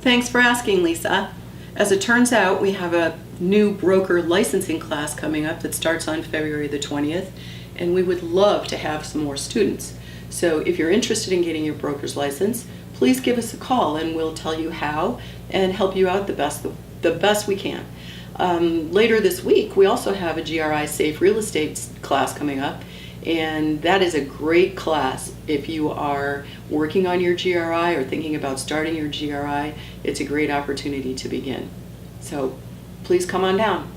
Thanks for asking, Lisa. As it turns out, we have a new broker licensing class coming up that starts on February the 20th, and we would love to have some more students. So if you're interested in getting your broker's license, please give us a call and we'll tell you how and help you out the best we can. Later this week, we also have a GRI Safe Real Estate class coming up, and that is a great class. If you are working on your GRI or thinking about starting your GRI, it's a great opportunity to begin. So please come on down.